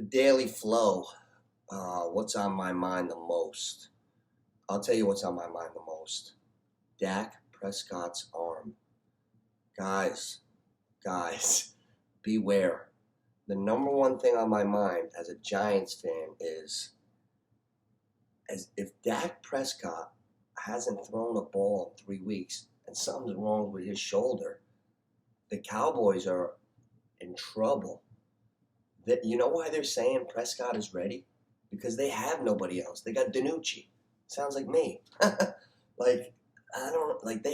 The daily flow. What's on my mind the most? I'll tell you what's on my mind the most. Dak Prescott's arm. Guys, beware. The number one thing on my mind as a Giants fan is as if Dak Prescott hasn't thrown a ball in 3 weeks and something's wrong with his shoulder, the Cowboys are in trouble. You know why they're saying Prescott is ready? Because they have nobody else. They got Nooch. Sounds like me. They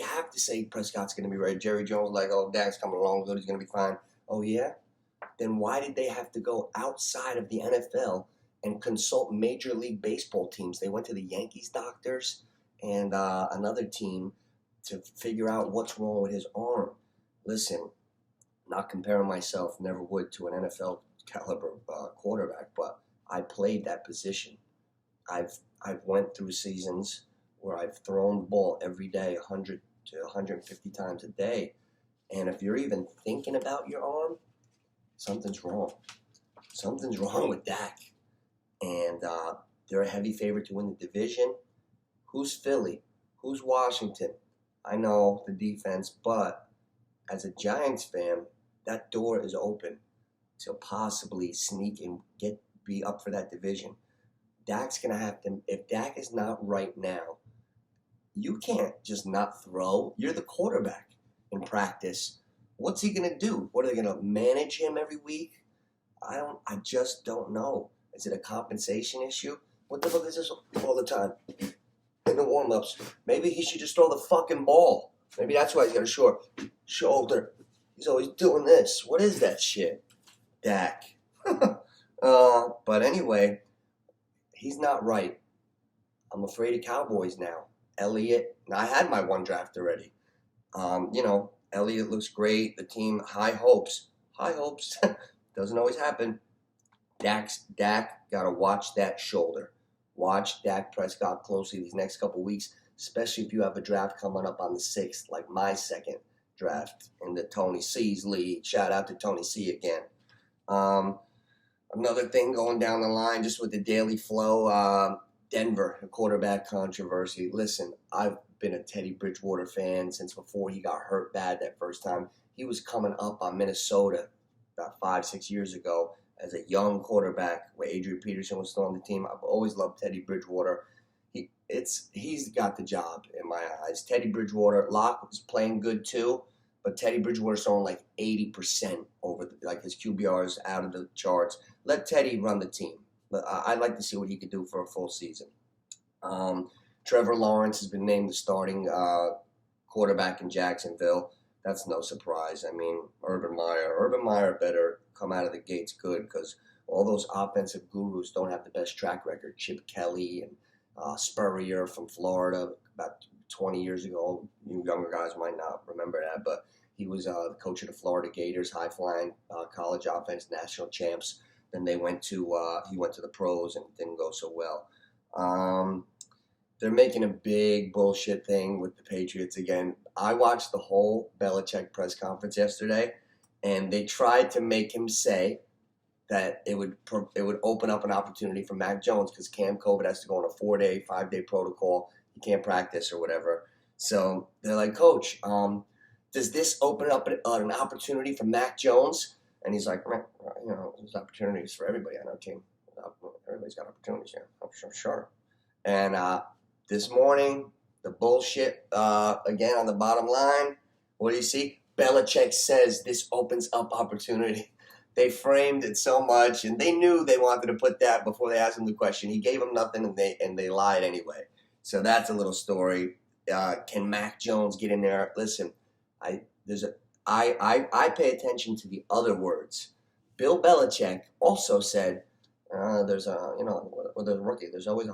have to say Prescott's going to be ready. Jerry Jones like, oh, Dak's coming along good. He's going to be fine. Oh, yeah? Then why did they have to go outside of the NFL and consult Major League Baseball teams? They went to the Yankees doctors and another team to figure out what's wrong with his arm. Listen, not comparing myself, never would, to an NFL caliber quarterback, but I played that position. I've went through seasons where I've thrown the ball every day 100 to 150 times a day, and if you're even thinking about your arm, something's wrong. Something's wrong with Dak, and they're a heavy favorite to win the division. Who's Philly? Who's Washington? I know the defense, but as a Giants fan, that door is open to possibly sneak and be up for that division. Dak's going to have to, if Dak is not right now, you can't just not throw. You're the quarterback in practice. What's he going to do? What, are they going to manage him every week? I just don't know. Is it a compensation issue? What the fuck is this all the time? In the warm-ups. Maybe he should just throw the fucking ball. Maybe that's why he's got a short shoulder. He's always doing this. What is that shit? Dak. But anyway, he's not right. I'm afraid of Cowboys now. Elliott, I had my one draft already. Elliott looks great. The team, high hopes. High hopes. Doesn't always happen. Dak got to watch that shoulder. Watch Dak Prescott closely these next couple weeks, especially if you have a draft coming up on the 6th, like my second draft in the Tony C's league. Shout out to Tony C again. Another thing going down the line, just with the daily flow, Denver, a quarterback controversy. Listen, I've been a Teddy Bridgewater fan since before he got hurt bad that first time. He was coming up on Minnesota about 5-6 years ago as a young quarterback where Adrian Peterson was still on the team. I've always loved Teddy Bridgewater. He's got the job in my eyes. Teddy Bridgewater, Locke was playing good too, but Teddy Bridgewater's throwing like 80% over his QBR is out of the charts. Let Teddy run the team. But I'd like to see what he could do for a full season. Trevor Lawrence has been named the starting quarterback in Jacksonville. That's no surprise. I mean, Urban Meyer better come out of the gates good because all those offensive gurus don't have the best track record. Chip Kelly and Spurrier from Florida about 20 years ago. You younger guys might not remember that, but he was the coach of the Florida Gators, high-flying college offense, national champs. Then he went to the pros and it didn't go so well. They're making a big bullshit thing with the Patriots again. I watched the whole Belichick press conference yesterday, and they tried to make him say that it would open up an opportunity for Mac Jones because Cam COVID has to go on a 4-day, 5-day protocol. He can't practice or whatever. So they're like, Coach, does this open up an opportunity for Mac Jones? And he's like, there's opportunities for everybody on our team. Everybody's got opportunities here. I'm sure. And this morning, the bullshit, again, on the bottom line, what do you see? Belichick says this opens up opportunity. They framed it so much, and they knew they wanted to put that before they asked him the question. He gave them nothing, and they lied anyway. So that's a little story. Can Mac Jones get in there? Listen, I pay attention to the other words. Bill Belichick also said, with a rookie, there's always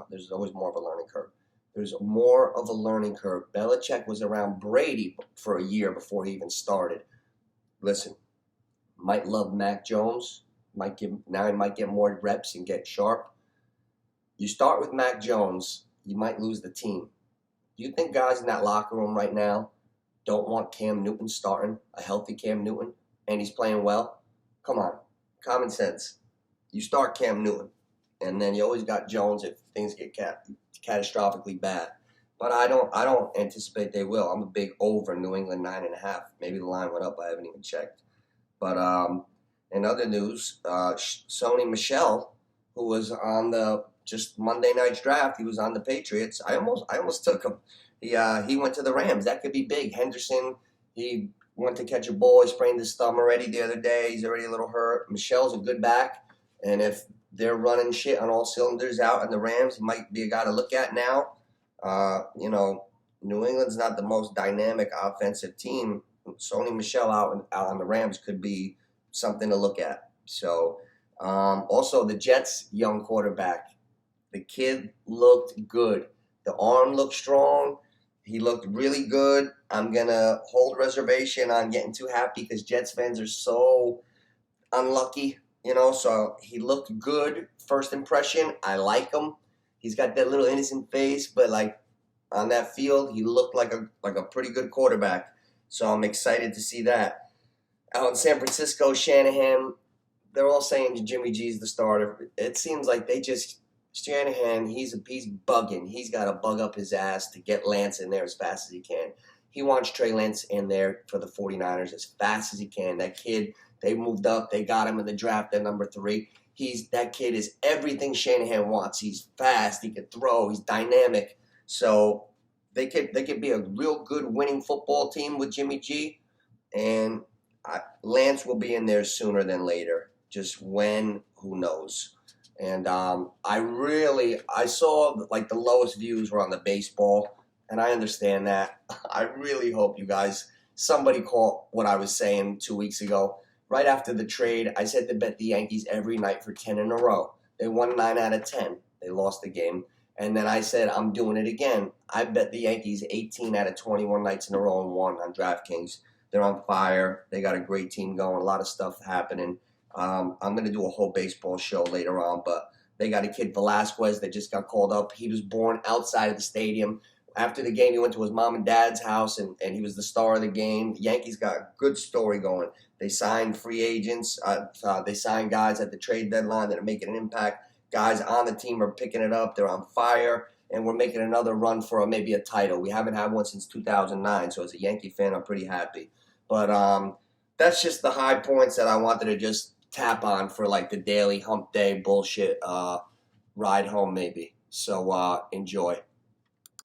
more of a learning curve. There's more of a learning curve. Belichick was around Brady for a year before he even started. Listen, might love Mac Jones. Now he might get more reps and get sharp. You start with Mac Jones, you might lose the team. Do you think guys in that locker room right now don't want Cam Newton starting, a healthy Cam Newton, and he's playing well? Come on, common sense. you start Cam Newton, and then you always got Jones if things get catastrophically bad. But I don't anticipate they will. I'm a big over New England 9.5. Maybe the line went up. I haven't even checked. But in other news, Sony Michel, who was on the just Monday night's draft, he was on the Patriots. I almost took him. He went to the Rams. That could be big. Henderson, he went to catch a ball. He sprained his thumb already the other day. He's already a little hurt. Michel's a good back, and if they're running shit on all cylinders out in the Rams, he might be a guy to look at now. New England's not the most dynamic offensive team. Sony Michel out on the Rams could be something to look at. So, also the Jets' young quarterback, the kid looked good. The arm looked strong. He looked really good. I'm going to hold reservation on getting too happy because Jets fans are so unlucky, So he looked good. First impression, I like him. He's got that little innocent face, but on that field, he looked like a pretty good quarterback. So I'm excited to see that. Out in San Francisco, Shanahan, they're all saying Jimmy G's the starter. It seems like Shanahan, he's bugging. He's got to bug up his ass to get Lance in there as fast as he can. He wants Trey Lance in there for the 49ers as fast as he can. That kid, they moved up. They got him in the draft at number 3. That kid is everything Shanahan wants. He's fast. He can throw. He's dynamic. So they could be a real good winning football team with Jimmy G. And Lance will be in there sooner than later. Just when, who knows. And I saw the lowest views were on the baseball, and I understand that. I really hope somebody caught what I was saying 2 weeks ago. Right after the trade, I said to bet the Yankees every night for 10 in a row. They won 9 out of 10. They lost the game. And then I said, I'm doing it again. I bet the Yankees 18 out of 21 nights in a row and won on DraftKings. They're on fire. They got a great team going, a lot of stuff happening. I'm going to do a whole baseball show later on, but they got a kid, Velasquez, that just got called up. He was born outside of the stadium. After the game, he went to his mom and dad's house, and he was the star of the game. The Yankees got a good story going. They signed free agents. They signed guys at the trade deadline that are making an impact. Guys on the team are picking it up. They're on fire, and we're making another run for maybe a title. We haven't had one since 2009, so as a Yankee fan, I'm pretty happy. But that's just the high points that I wanted to just tap on for the daily hump day bullshit ride home maybe. So enjoy.